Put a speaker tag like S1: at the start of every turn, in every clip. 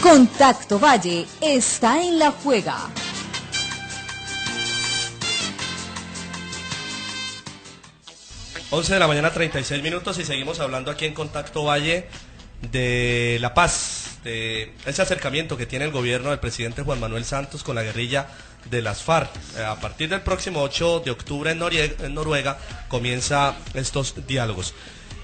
S1: Contacto Valle está en la juega.
S2: Once de la mañana, 36 minutos, y seguimos hablando aquí en Contacto Valle de la paz, de ese acercamiento que tiene el gobierno del presidente Juan Manuel Santos con la guerrilla de las FARC. A partir del próximo 8 de octubre en Noruega comienza estos diálogos.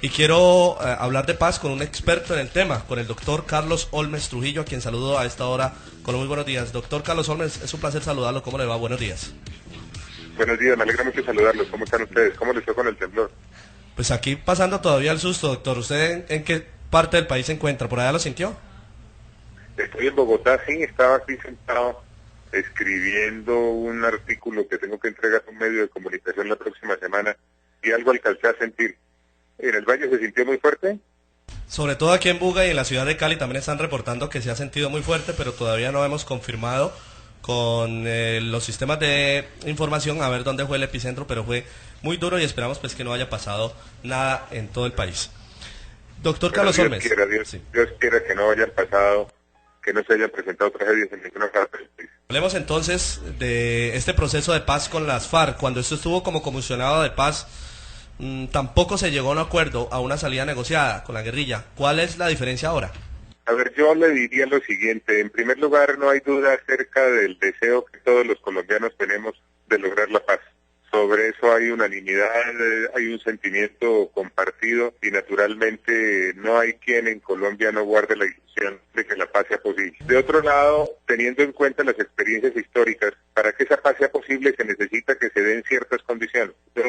S2: Y quiero hablar de paz con un experto en el tema, con el doctor Carlos Olmes Trujillo, a quien saludo a esta hora con muy buenos días. Doctor Carlos Olmes, es un placer saludarlo. ¿Cómo le va? Buenos días.
S3: Buenos días, me alegra mucho saludarlos. ¿Cómo están ustedes? ¿Cómo les fue con el temblor?
S2: Pues aquí pasando todavía el susto, doctor. ¿Usted en qué parte del país se encuentra? ¿Por allá lo sintió?
S3: Estoy en Bogotá, sí, estaba aquí sentado escribiendo un artículo que tengo que entregar a un medio de comunicación la próxima semana y algo alcancé a sentir. ¿En el Valle se sintió muy fuerte?
S2: Sobre todo aquí en Buga y en la ciudad de Cali también están reportando que se ha sentido muy fuerte, pero todavía no hemos confirmado con los sistemas de información a ver dónde fue el epicentro, pero fue muy duro y esperamos pues que no haya pasado nada en todo el país. Doctor Carlos Olmes.
S3: Dios quiera que no hayan pasado, que no se hayan presentado tragedias en ninguna parte del país.
S2: Hablemos entonces de este proceso de paz con las FARC. Cuando esto estuvo como comisionado de paz, tampoco se llegó a un acuerdo, a una salida negociada con la guerrilla. ¿Cuál es la diferencia ahora?
S3: A ver, yo le diría lo siguiente. En primer lugar, no hay duda acerca del deseo que todos los colombianos tenemos de lograr la paz. Sobre eso hay unanimidad, hay un sentimiento compartido y naturalmente no hay quien en Colombia no guarde la ilusión de que la paz sea posible. De otro lado, teniendo en cuenta las experiencias históricas, para que esa paz sea posible se necesita que se den ciertas condiciones. Yo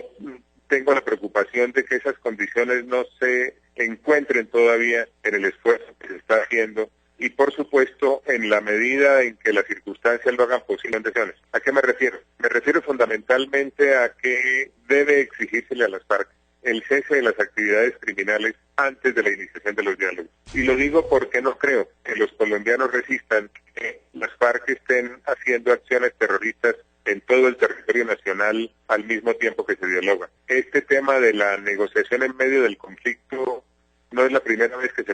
S3: tengo la preocupación de que esas condiciones no se encuentren todavía en el esfuerzo que se está haciendo y por supuesto en la medida en que las circunstancias lo hagan posible. ¿A qué me refiero? Me refiero fundamentalmente a que debe exigírsele a las FARC el cese de las actividades criminales antes de la iniciación de los diálogos. Y lo digo porque no creo que los colombianos resistan que las FARC estén haciendo acciones terroristas en todo el territorio nacional al mismo tiempo que se dialoga. Este tema de la negociación en medio del conflicto no es la primera vez que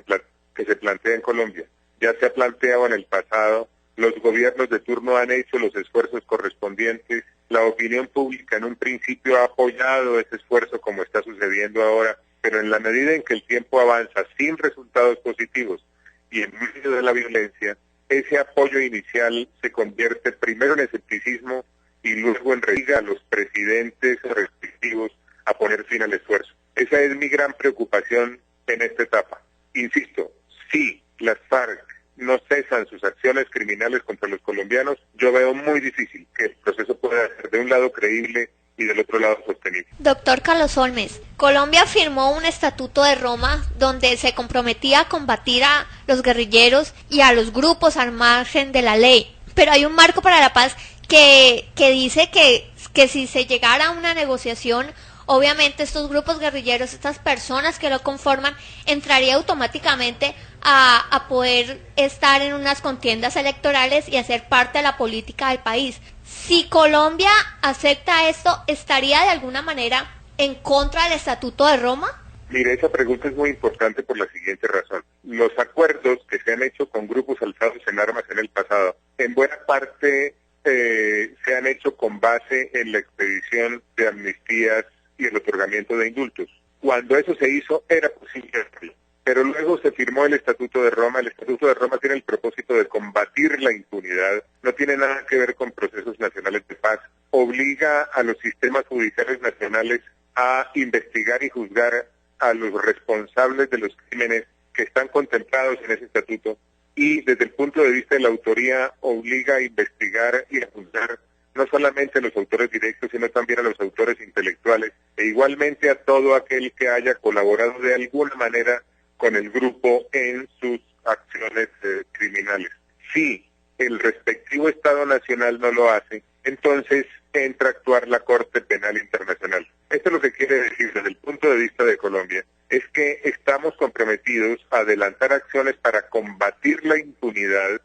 S3: se plantea en Colombia. Ya se ha planteado en el pasado, los gobiernos de turno han hecho los esfuerzos correspondientes, la opinión pública en un principio ha apoyado ese esfuerzo como está sucediendo ahora, pero en la medida en que el tiempo avanza sin resultados positivos y en medio de la violencia, ese apoyo inicial se convierte primero en escepticismo y luego en reacción a los presidentes respectivos a poner fin al esfuerzo. Esa es mi gran preocupación en esta etapa. Insisto, si las FARC no cesan sus acciones criminales contra los colombianos, yo veo muy difícil que el proceso pueda ser de un lado creíble y del otro lado sostenible.
S4: Doctor Carlos Olmes, Colombia firmó un estatuto de Roma donde se comprometía a combatir a los guerrilleros y a los grupos al margen de la ley, pero hay un marco para la paz que dice que si se llegara a una negociación, obviamente estos grupos guerrilleros, estas personas que lo conforman, entraría automáticamente a poder estar en unas contiendas electorales y hacer parte de la política del país. Si Colombia acepta esto, ¿estaría de alguna manera en contra del Estatuto de Roma?
S3: Mire, esa pregunta es muy importante por la siguiente razón. Los acuerdos que se han hecho con grupos alzados en armas en el pasado, en buena parte se han hecho con base en la expedición de amnistías y el otorgamiento de indultos. Cuando eso se hizo, era posible hacerlo. Pero luego se firmó el Estatuto de Roma. El Estatuto de Roma tiene el propósito de combatir la impunidad, no tiene nada que ver con procesos nacionales de paz. Obliga a los sistemas judiciales nacionales a investigar y juzgar a los responsables de los crímenes que están contemplados en ese estatuto y desde el punto de vista de la autoría obliga a investigar y a juzgar no solamente a los autores directos, sino también a los autores intelectuales e igualmente a todo aquel que haya colaborado de alguna manera con el grupo en sus acciones criminales. Si el respectivo Estado Nacional no lo hace, entonces entra a actuar la Corte Penal Internacional. Esto lo que quiere decir desde el punto de vista de Colombia es que estamos comprometidos a adelantar acciones para combatir la impunidad,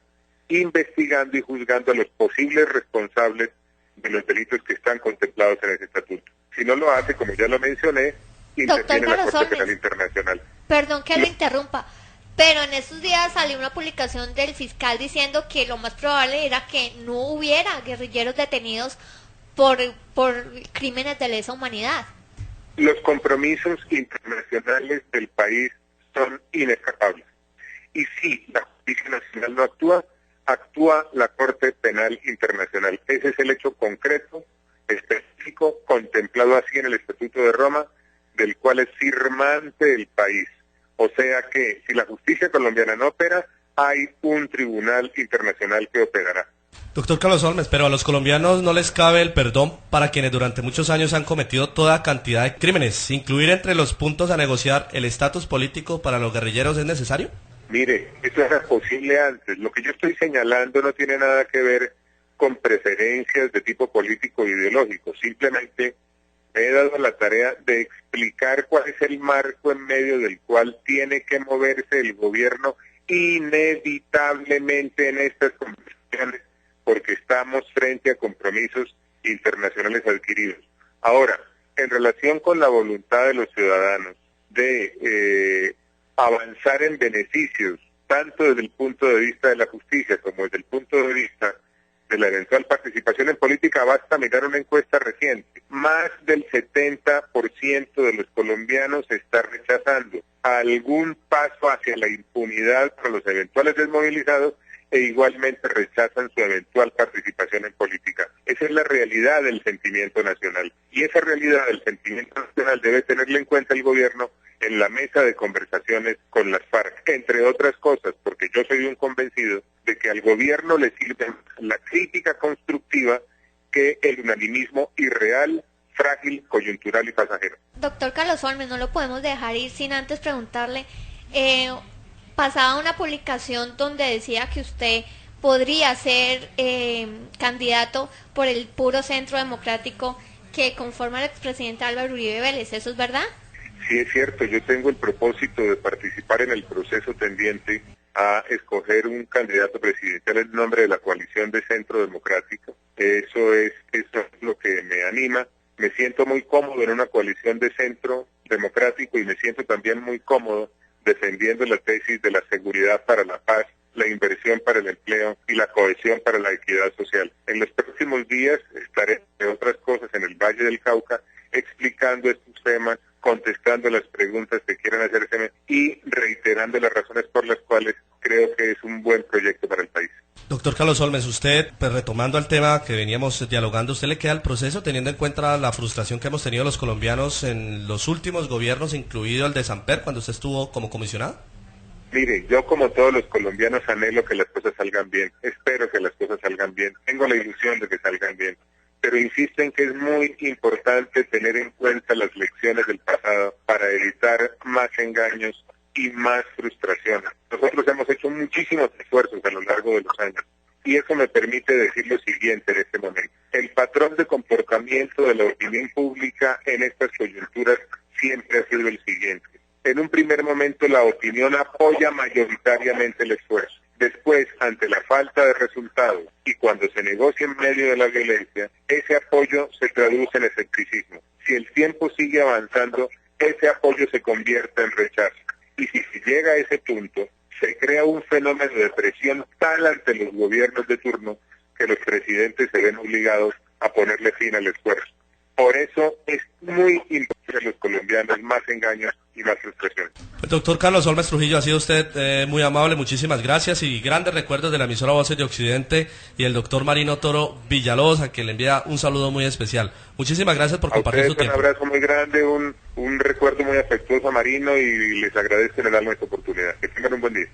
S3: investigando y juzgando a los posibles responsables de los delitos que están contemplados en ese estatuto. Si no lo hace, como ya lo mencioné, interviene la Corte Penal Internacional.
S4: Perdón que lo interrumpa. Pero en estos días salió una publicación del fiscal diciendo que lo más probable era que no hubiera guerrilleros detenidos por crímenes de lesa humanidad.
S3: Los compromisos internacionales del país son inescapables. Y si la justicia nacional no actúa, actúa la Corte Penal Internacional. Ese es el hecho concreto, específico, contemplado así en el Estatuto de Roma, del cual es firmante el país. O sea que si la justicia colombiana no opera, hay un tribunal internacional que operará.
S2: Doctor Carlos Holmes, pero a los colombianos no les cabe el perdón para quienes durante muchos años han cometido toda cantidad de crímenes. ¿Incluir entre los puntos a negociar el estatus político para los guerrilleros es necesario?
S3: Mire, eso era posible antes. Lo que yo estoy señalando no tiene nada que ver con preferencias de tipo político o ideológico. Simplemente me he dado la tarea de explicar cuál es el marco en medio del cual tiene que moverse el gobierno inevitablemente en estas conversaciones, porque estamos frente a compromisos internacionales adquiridos. Ahora, en relación con la voluntad de los ciudadanos de avanzar en beneficios, tanto desde el punto de vista de la justicia como desde el punto de vista de la eventual participación en política, basta mirar una encuesta reciente. Más del 70% de los colombianos está rechazando algún paso hacia la impunidad para los eventuales desmovilizados e igualmente rechazan su eventual participación en política. Esa es la realidad del sentimiento nacional. Y esa realidad del sentimiento nacional debe tenerla en cuenta el gobierno en la mesa de conversaciones con las FARC, entre otras cosas, porque yo soy un convencido de que al gobierno le sirve la crítica constructiva que el unanimismo irreal, frágil, coyuntural y pasajero.
S4: Doctor Carlos Holmes, no lo podemos dejar ir sin antes preguntarle, pasaba una publicación donde decía que usted podría ser candidato por el puro Centro Democrático que conforma el expresidente Álvaro Uribe Vélez, ¿eso es verdad?
S3: Sí, es cierto, yo tengo el propósito de participar en el proceso tendiente a escoger un candidato presidencial en nombre de la coalición de Centro Democrático. Eso es lo que me anima. Me siento muy cómodo en una coalición de Centro Democrático y me siento también muy cómodo defendiendo la tesis de la seguridad para la paz, la inversión para el empleo y la cohesión para la equidad social. En los próximos días estaré, entre otras cosas, en el Valle del Cauca explicando estos temas, contestando las preguntas que quieran hacérseme y reiterando las razones por las cuales creo que es un buen proyecto para el país.
S2: Doctor Carlos Holmes, usted, pues retomando el tema que veníamos dialogando, ¿usted le queda el proceso teniendo en cuenta la frustración que hemos tenido los colombianos en los últimos gobiernos, incluido el de Samper, cuando usted estuvo como comisionado?
S3: Mire, yo como todos los colombianos anhelo que las cosas salgan bien, espero que las cosas salgan bien, tengo la ilusión de que salgan bien, pero insisto en que es muy importante tener en cuenta las lecciones del pasado para evitar más engaños y más frustraciones. Nosotros hemos hecho muchísimos esfuerzos a lo largo de los años y eso me permite decir lo siguiente en este momento. El patrón de comportamiento de la opinión pública en estas coyunturas siempre ha sido el siguiente. En un primer momento la opinión apoya mayoritariamente el esfuerzo. Después, ante la falta de resultados y cuando se negocia en medio de la violencia, ese apoyo se traduce en escepticismo. Si el tiempo sigue avanzando, ese apoyo se convierte en rechazo. Y si se llega a ese punto, se crea un fenómeno de presión tal ante los gobiernos de turno que los presidentes se ven obligados a ponerle fin al esfuerzo. Por eso es muy importante a los colombianos más engaños y más frustración.
S2: Pues, doctor Carlos Holmes Trujillo, ha sido usted muy amable, muchísimas gracias y grandes recuerdos de la emisora Voces de Occidente y el doctor Marino Toro Villalobos, a quien le envía un saludo muy especial. Muchísimas gracias por compartir su tiempo.
S3: Un abrazo muy grande, un recuerdo muy afectuoso a Marino y les agradezco en el alma esta oportunidad. Que tengan un buen día.